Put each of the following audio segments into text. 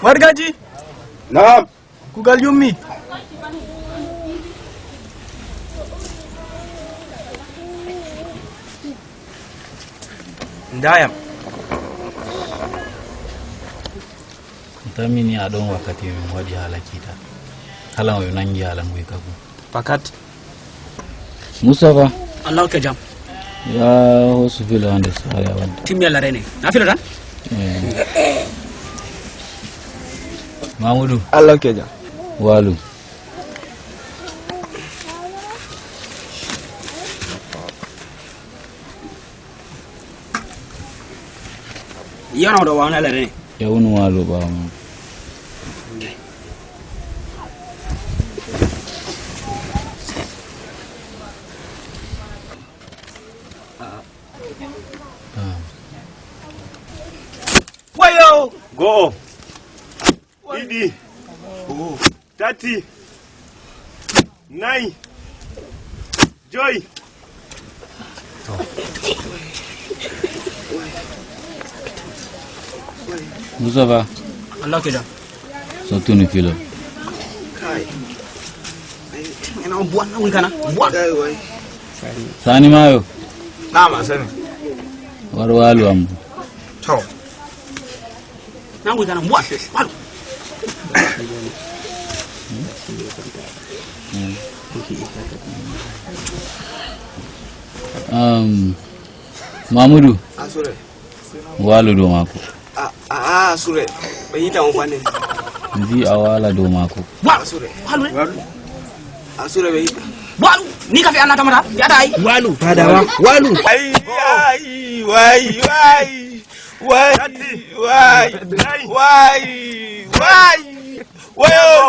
Wargaji. Naam. Kugal yummi. Ndayam. Tamini adon wakati min wadi halakita. Hala mo nangi hala ngui kabu. Pakat. Mustafa. Allah ke jam. Ya hosu filo ande saya wan. Timmi Allah rene. Na filo tan? Mamudu. Allah ke jam. Walu. Yana do wana Allah rene. Ya wonu walu ba mo. Wayo. Go. Idi. 30. 9. Joy. Mustafa. Allah ke jam. Satu ni filo. Kai. Ina buan na wikana. Buan. Sani mayo. Nama sani. War walu am. To. Na wikana buan. Walu. Mamudu. Asure. Walu do mako. Asure. Bayita on fane. Ndi awala do mako. Asure. Walu. Asure bayita. Walu. Ni ka fi anata mata. Ya dai. Walu. Adawa. Walu. Wai. Wayo.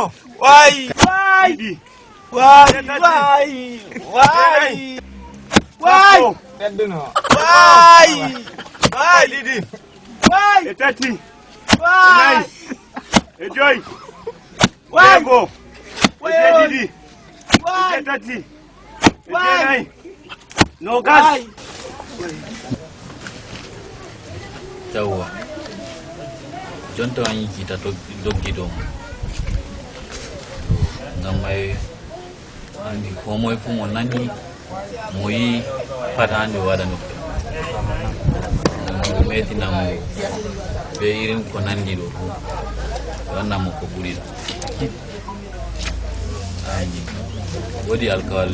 Didi. Etati. Enjoy. Go. Didi. Etati. Enjoy. No gas. Tawa. Jonto anyi kita doggi do. Ngamai andi homoy fumo nani moyi fatande wada no. Meti namu be irin ko nandi do. Wanna mo ko buri. Ayi. Wodi alkawal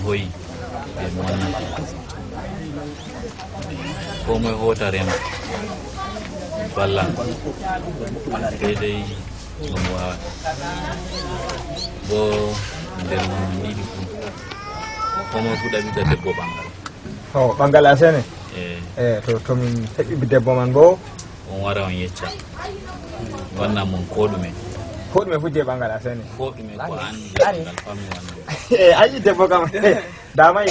hoyi be monna. Homoy hota rem. Balla. Dai ngomwa bo nder mon nidi ko fuda bi debbo bangal Bangal asene. To min hebi debbo man bo on wara on yecca wanna mon kodume fudde bangal asene. Kodume ko andi dal fammi wanna Ayi debbo kam. Damai.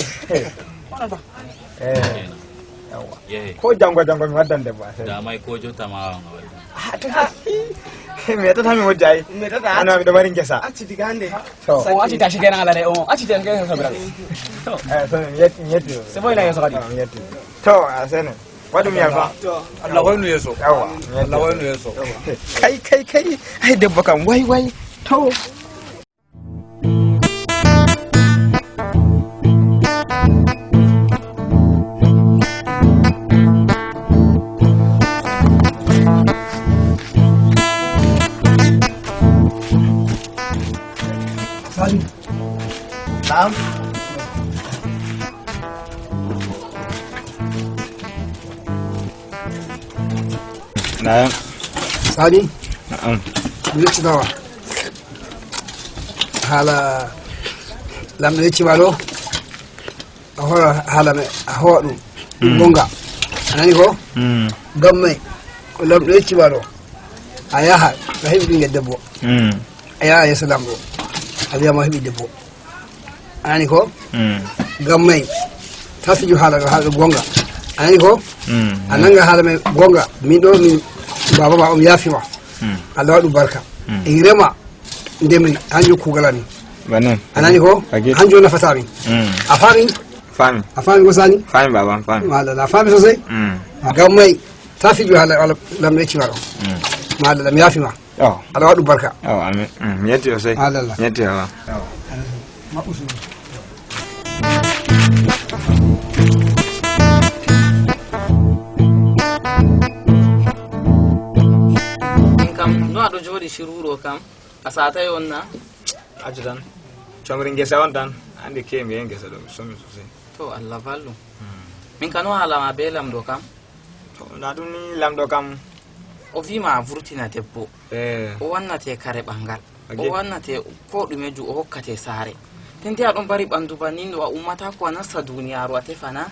Ko jango mi waddan debbo asene. Damai ko jota ma wala. Me tata mi wajjai. Ana mi do mari ngesa. Acci digande. To. O acci tashi kenan Allah dai. O acci tashi kenan sabira. To. So yetti. Se boy na yeso kadi. Yetti. To asene. Wadu mi alfa. Allah waynu yeso. Yawa. Allah waynu yeso. Kai. Ai debbo kam wai. To. Naam. Naam. Sani? Naam. Yeci dawa. Hala lamdo yeci walo. Hala me hodu. Gonga. Anani ko? Gamme. Ko lamdo yeci walo. Ayaha rahibi dinga debbo. Ayaha ya salamdo. Abiya ma hibi debbo. Anani ko? Gamme. Tasiju hala gonga. Anani ko? Ananga hala me gonga. Min do min baba ba yafi ma. Allah wadu barka. Irema ndemi hanjo kugalani. Banan. Anani ko? Hanjo na fatami. Afami? Fami. Afami ko sani? Fami baba, fami. Wala na fami sosai? Gammai safi ju hala lam ne ci waro ma Allah lam yafi ma ala wadu barka amin mi yetti o sey Allah yetti wa ma usul no aɗo jooɗi shiruɗo kam a satay on na aji tan comri ngesa on tan andi ke mi yen ngesa ɗo mi somi sosai to Allah vallu min kano haalama be lamɗo kam to na ɗum ni lamɗo kam o wima a vurtina debbo o wannate kare ɓangal o wannate ko ɗume ju o hokkate saare tenti aɗon bari ɓandu bannin ɗo a ummata ko a nasta duniyaru a tefana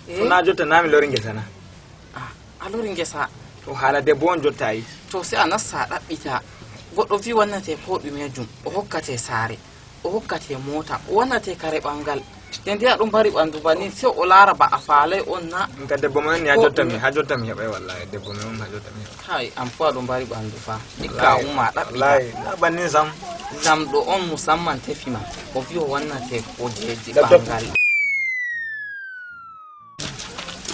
to na jotta nami lori ngesa na a lori ngesa to haala debbo on jotta yi to se a nasta a ɗaɓɓita goɗɗo wi wannate ko ɗume jum o hokkate saare o hokkate mota o wannate kare ɓangal tenti aɗon bari ɓandu bannin se o laara ba a faalay on na ka debbo men ni ha jotta mi heɓay wallahi debbo men on ha jotta mi heɓa hay an fo aɗon bari ɓandu fa ikka umma ɗaɓɓita wallahi na bannin sam lamɗo on musamman tefima o wi o wannate kojeji ɓangal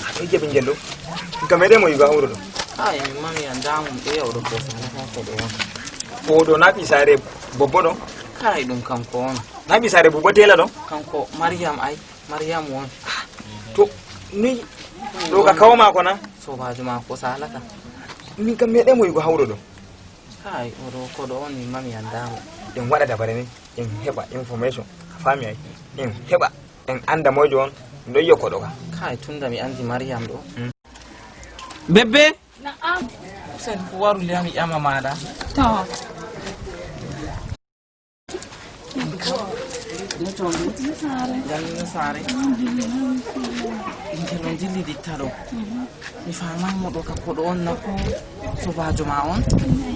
aɗo jeɓi ngel ɗo ka meɗe mo yiga hawro ɗo hay min mami andamum ɗo yawɗo ko salata ko ɗo on ko ɗo na ɓi saare bobbo ɗo hay ɗum kanko on na ɓi saare bobbo tela ɗo kanko mariam mariam won to ni ɗo ka kawo mako na sobajo mako salata min kam meɗe mo yigo hawro ɗo hay oɗo ko ɗo on min mami andamum en waɗa dabare ni en heɓa information a faami ay en heɓa en anda mojo on ɗo yiya koɗo ka hay tunda mi andi mariam ɗo bebbe na'am sen fu waru liya mi ƴama maɗa to jalino saare ɓingel on dilli ditta ɗo mi famamo ɗo ka koɗo on na ko sobajo ma on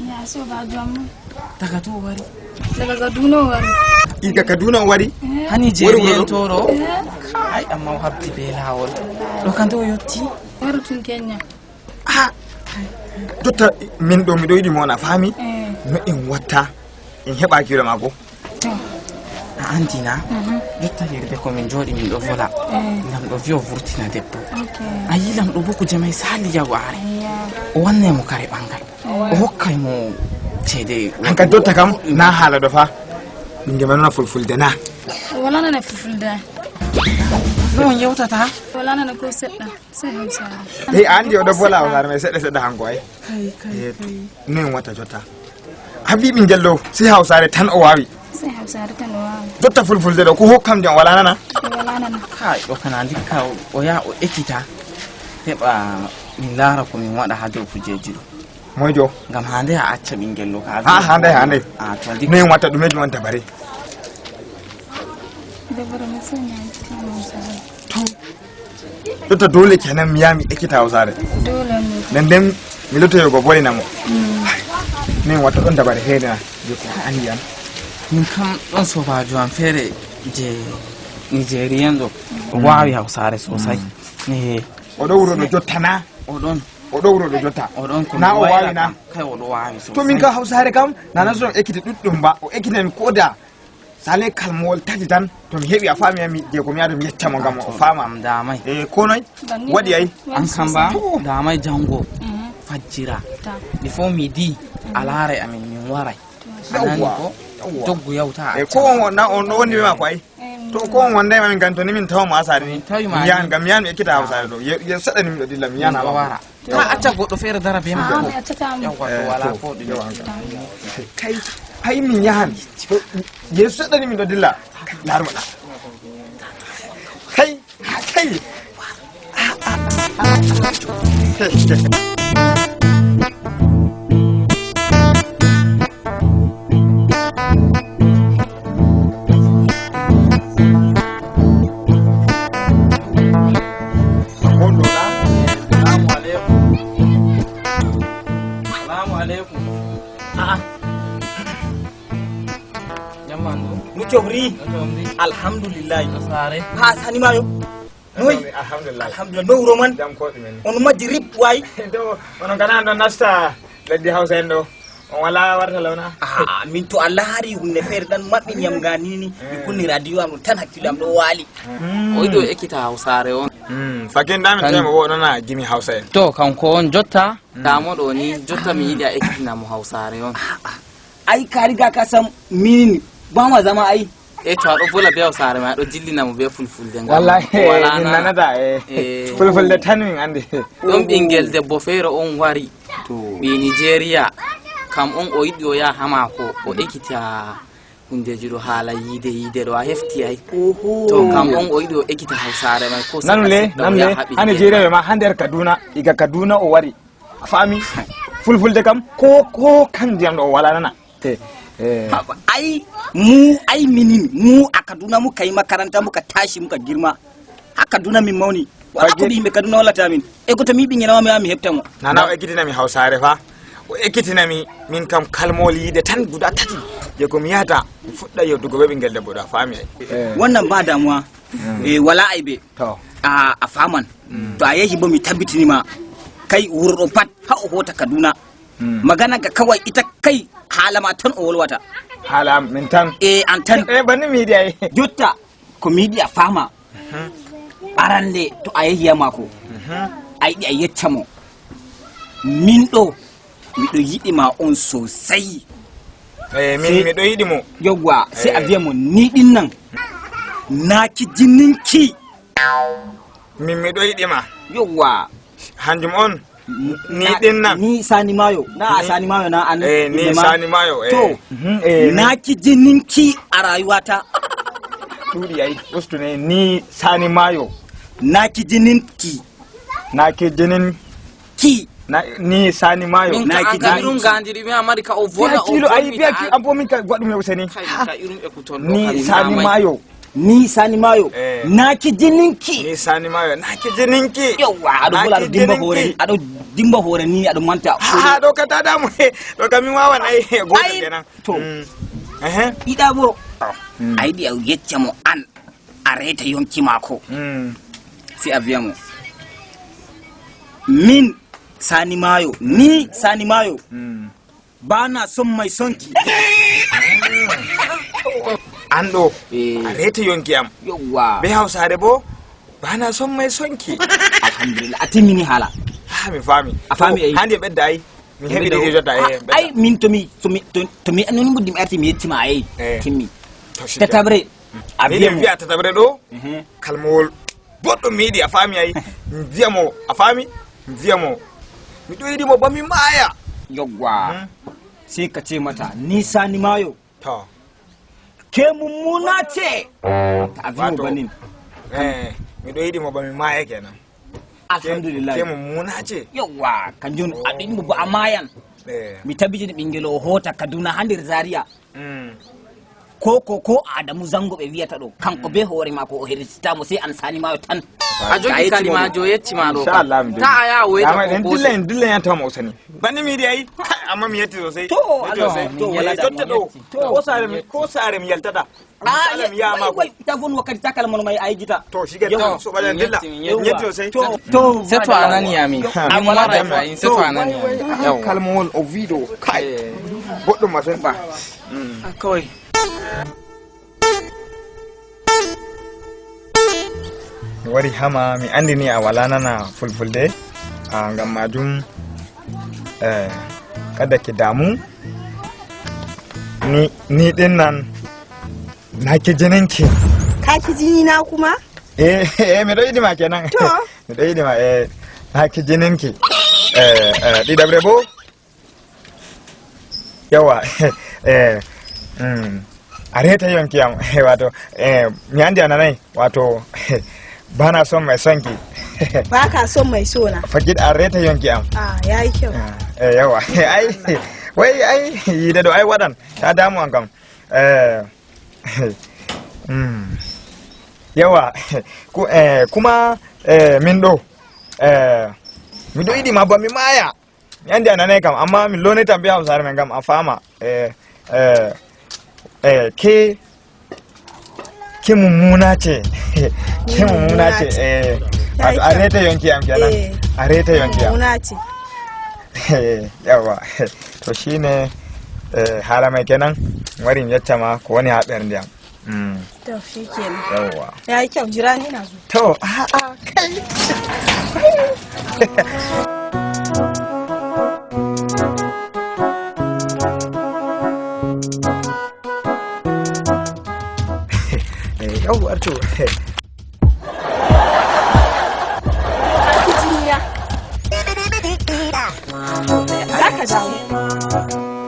ya sobajo am daga to wari daga Kaduna wari iga kaduna on waɗi hani jeeri en to ɗo ay amma o habdi be lawol ɗo kande o yetti waru tun Kenya jotta min ɗo miɗo yiɗi mo on a faami no en watta en heɓa kilo mako a andina jotta hirde komin jooɗi min ɗo vola lamɗo wi o vurtina debbo a yi lamɗo bo ko jamai sali yago are o wannay mo kare ɓangal o hokkay mo ceede hanka jotta kam na haala ɗo fa ɓingue ma nona fulfulde na wala nana fulfulde no on yewtata wala nana ko seɗɗa se hawsare a andi oɗo vola hawsare mai seɗɗa seɗɗa hanko ay no en watta jotta a wi ɓinguel ɗo si hawsare tan o wawi se hawsare tan o wawi jotta fulfulde ɗo ko hokkamde on wala nana wala nana kay ɗo kana ndikka o yaha o ekkita heɓa min laara ko min waɗa ha dow kujeji ɗo moyjo ngam hande a acca ɓinguel ɗo ka hande to no en watta ɗumeji on dabare debora mi soñaji tan hawsare jotta dole kenan mi yaha mi ekkita hawsare dole mi nden mi lottoyogo boynamo no en watta ɗon dabare feere na je ko andi an min kam ɗon sobajo am feere je nigérien ɗo o wawi hawsare sosai ne oɗo wuro ɗo jotta na oɗon wuro ɗo jotta oɗon ko na o wawi na kay oɗo wawi sosai to min ka hawsare kam nana so ekkiti ɗuɗɗum ba o ekkinami koda sale kalmowol tati tan to mi heɓi a faami ami je ko mi yada mi yeccamo ngam o faama am damay ko noy waɗi ay an kam ba damay jango fajjira il faut midi a laaray amin min waray anani ko doggu yawta ko on wonni ɓe mako ay to ko on wondayma min gan to ni min tawamo ha sare ni mi yahan ngam mi yahan mi ekkita hawsare ɗo ye seɗɗani miɗo dilla mi yahan wara ta acca goɗɗo feere dara be mako yawwa to wala ko ɗume kay hay min yahan yeeso seɗɗani miɗo dilla laaruma ɗa kay Mucobri alhamdulillah ha sani mayo noy alhamdulillah no wuro man on majji rip way do onon kana don nasta leddi hausa en do wala warta launa min to Allah hari hunde feere dan mabbi nyam ganini mi kunni radio am tan hakkilo am do wali o yiɗo ekkita hawsare on fakin damin tema woɗona gimi hawsa en to kanko on jotta damoɗo ni jotta mi yiɗi a ekkitinamo hawsare on ai ka riga ka sam min ba ma zama ai to aɗo vola be hawsare ma aɗo jillinamo be fulfulde wallahi min nanata fulfulde tan min andi ɗon ɓinguel debbo feere on wari ɓi Nigeria kam on o yiɗi o yaha mako o ekkita hundeji ɗo haala yide ɗo a hefti ay to kam on o yiɗi o ekkita hawsare mai ko nanule ha Nigeria ma ha nder Kaduna iga Kaduna o wari a fami fulfulde kam ko kanjiyam ɗo o wala nana ai minin mu a Kaduna muka yi makaranta muka tashi muka girma a Kaduna min mauni wala ko yimɓe Kaduna wallata min e ko to mi ɓinguel mi hefta mo nana o ekkitina mi hawsare fa o ekkitina min kam kalmol yide tan guda tati je ko mi yahata mi fuɗɗa yewtugo be ɓinguel debbo ɗo a fami ay wannan ba damuwa wala aybe a faman to a yehi bo mi tabbitinima kai wurɗo pat ha o hota Kaduna magana ga kawai ita kai halama tan o wolwata hala min tan an tan banni mi yiɗi ay jotta ko mi yiɗi a fama arande to a yehi mako a yiɗi a yeccamo min ɗo miɗo yiɗima on sosai min miɗo yiɗi mo yawwa sai a wiya mo ni ɗin nan naki jininki min miɗo yiɗima yawwa hanjum on ni ɗin nan ni Sani Mayo na a Sani Mayo na an ni Sani Mayo to naki jininki a rayuwata ɗuɗi ay ustune ni Sani Mayo naki jininki ni Sani Mayo naki jininki gandiri mi amari ka o vola o kilo ay biya ki abo min ka godum ne useni ni Sani Mayo naki jininki ni Sani Mayo naki jininki yawa ado dimba hore ni ado manta ha do ka tada mu do ka mi wawan ay goto kenan to ida bo ay di au yecca mo an areta yonki mako si aviamo min Sani Mayo ni Sani Mayo bana son mai sonki ando areta yonki am yawa be hausare bo bana son mai sonki alhamdulillah atimini hala ha mi fami a fami ay hande bedda ay mi hebi de jota ay min to mi anoni buddi mi arti mi yettima ay timmi tatabre abiyam biya tatabre do kalmol boddo mi yidi a fami ay ndiyamo a fami ndiyamo mi do yidi mo bami maya yawwa sai ka ce mata ni Sani Mayo to ke mummuna ce a biyo banin mi do yidi mo bami maya kenan alhamdulillah ke mummuna ce yawa kanjun adin mu ba amayan mi tabiji da bingelo hota Kaduna handir Zaria ko Adamu Zango be wiyata do kanko be hore mako o heritita mo sai an Sani Mayo tan a jogi kalima jo yecci ma do inshallah ta aya we ta dillen ya ta mo sani bani mi dai amma mi yetti sosai to wala jotta do ko sare mi yaltata salam ya ma ko ta gon wakati ta kalmon mai ai gita to shige ta so balan dilla yetti sosai to sai to anani yami mi mara fa in sai to anani yami kalmon o video kai boddo ma sen ba kawai wari hama mi andini a wala nana fulfulde ngam majum kada ki damu ni din nan na ki jininki ka ki jini na kuma me do yidima kenan me do yidima na ki jininki di dabre bo yawa areta yonki am wato mi andi ananai wato bana son mai sonki ba ka son mai sona fakid areta yonki am yayi kyau yawa ai wai ai yi da do ai wadan ta damu an kam yawa kuma min do mi do idi ma ba mi maya mi andi ananai kam amma min lo ne tambiya am sare men kam a fama ke mummuna ce ke mummuna ce wato areta yonki am kenan areta yonki am mummuna ce yawa to shine hala mai kenan warin yacca ma ko wani haɗarin da To shi kenan. yawwa Ya yi kyau jira ni na zo. to a'a kai yawwa to Za ka dawo.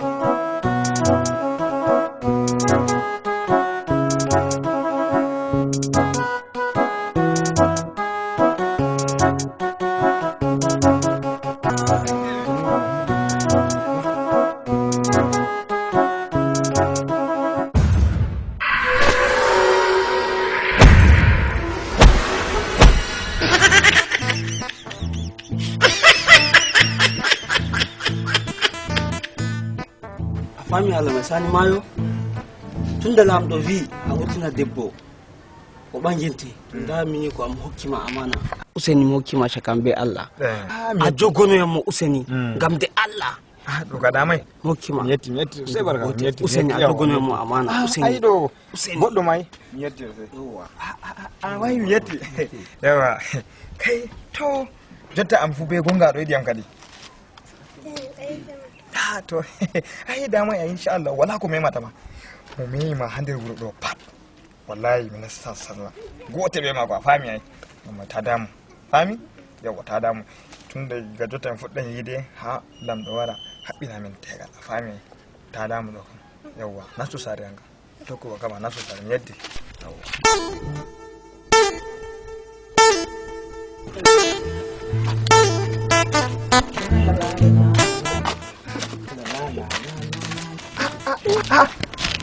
Fami Allah mai sani mayo tun da lamdo vi a wutuna debbo o banjinte da mini ko am hokkima amana useni mo hokkima shakambe Allah a jogono yammo useni ngam de Allah do ka damai hokkima yetti sai barka yetti useni a jogono yammo amana useni ai do goddo mai yetti sai yawa a wai yetti yawa kai to jotta am fu be gonga do idiyam kadi to ai da mai insha Allah wala ko mai mata ma mu me ma handir guru do pat wallahi min sassalla gote be ma ba fami ai amma ta damu fami yawa ta damu tunda ga jotan fuddan yide ha lam do wara habbina min tega fami ta damu do yawa nasu sare anga to ko kama nasu sare yeddi yawa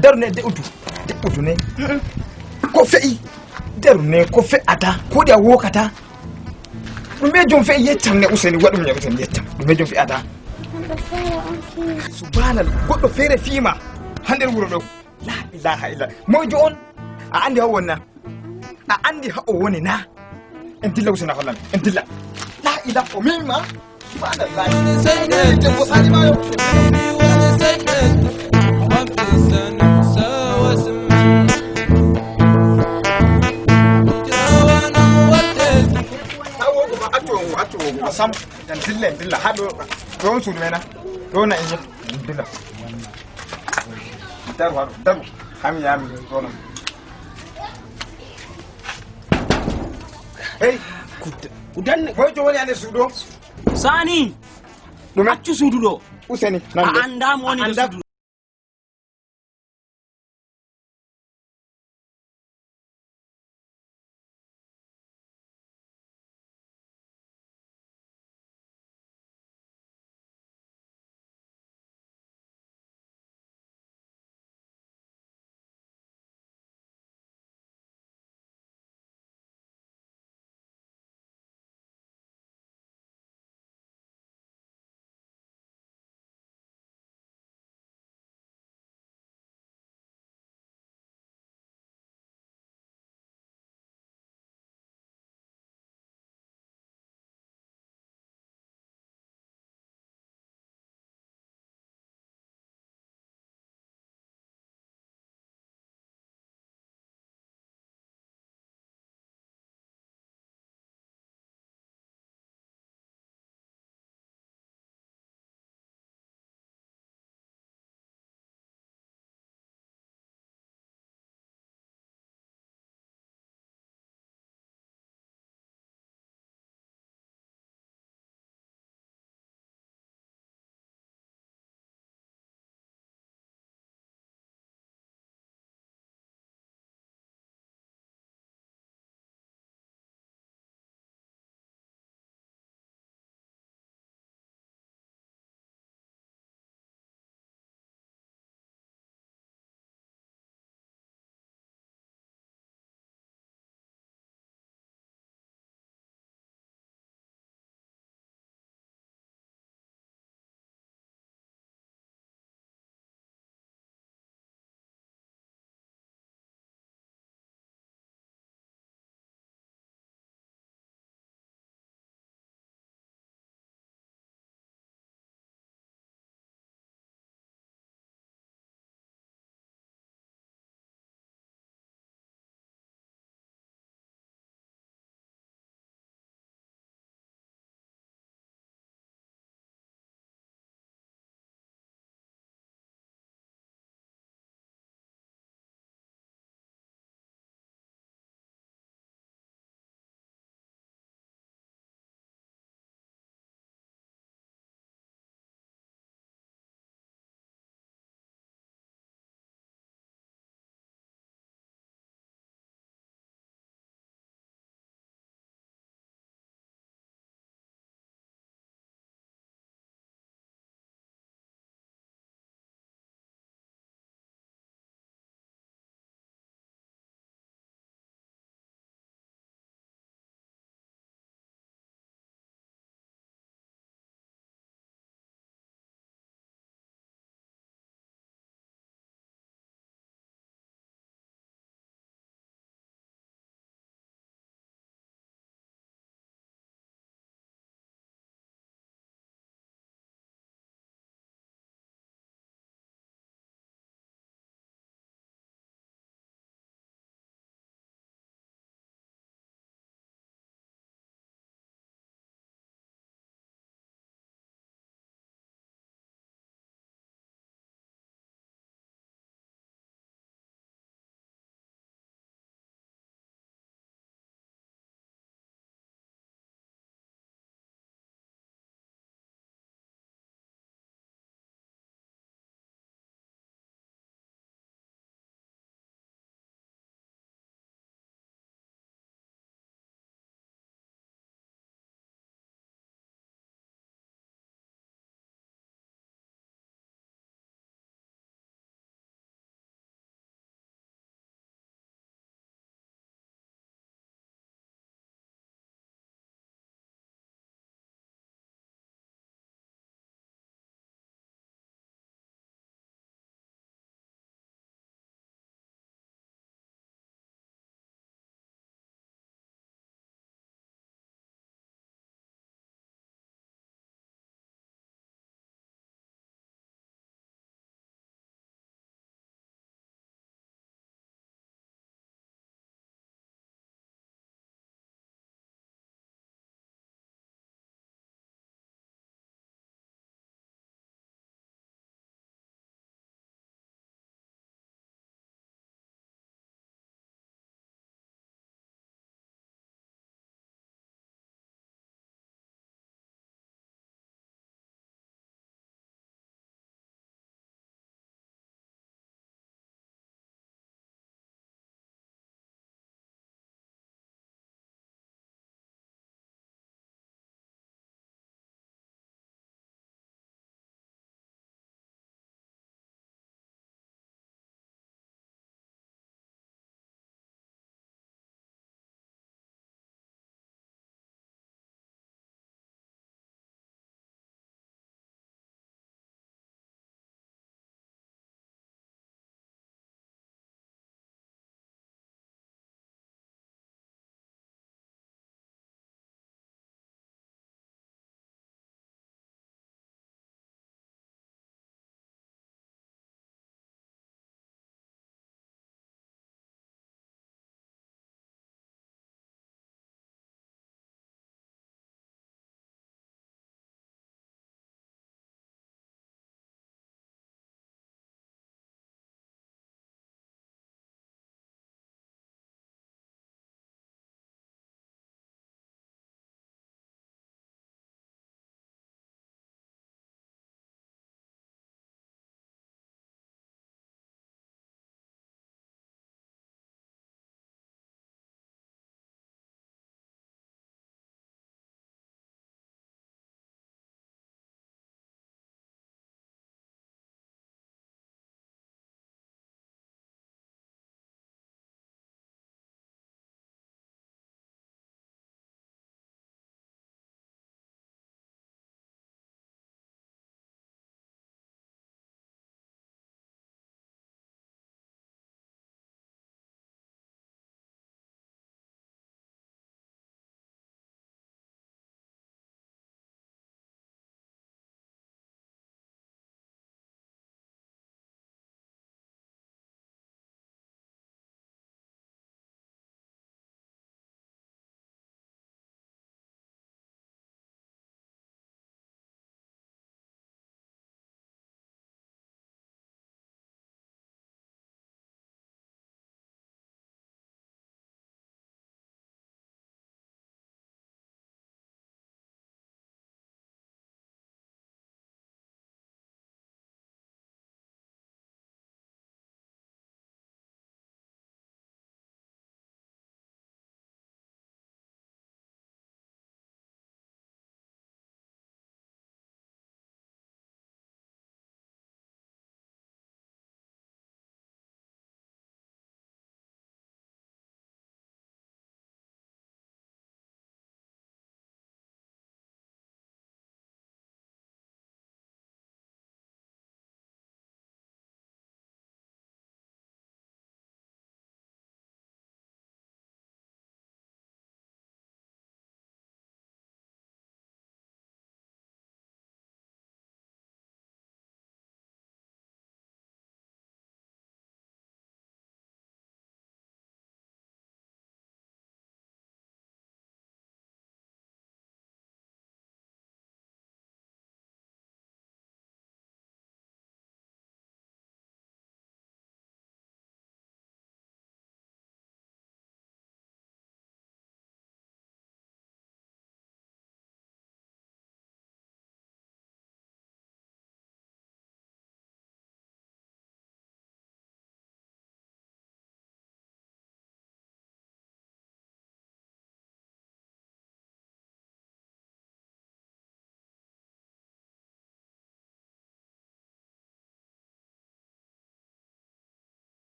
daru ne de utu ne ko fe'i daru ne ko fe'ata ko da wokata ɗum be jom fe'i yettam ne useni waɗum ne useni yettam ɗum be jom fe'ata subhanallah goɗɗo feere fiima ha nder wuro ɗo la ilaha illa moyjo on a andi ha wonna a andi ha o woni na en dilla usena hollami en dilla la ilaha o mima subhanallah debbo sani mayo sam dan dilla ha do suudu mena do na inje dilla daru ham yami do na hey kudan ko to woni ande suudo Sani dum accu suudu do useni a anda mo woni do suudu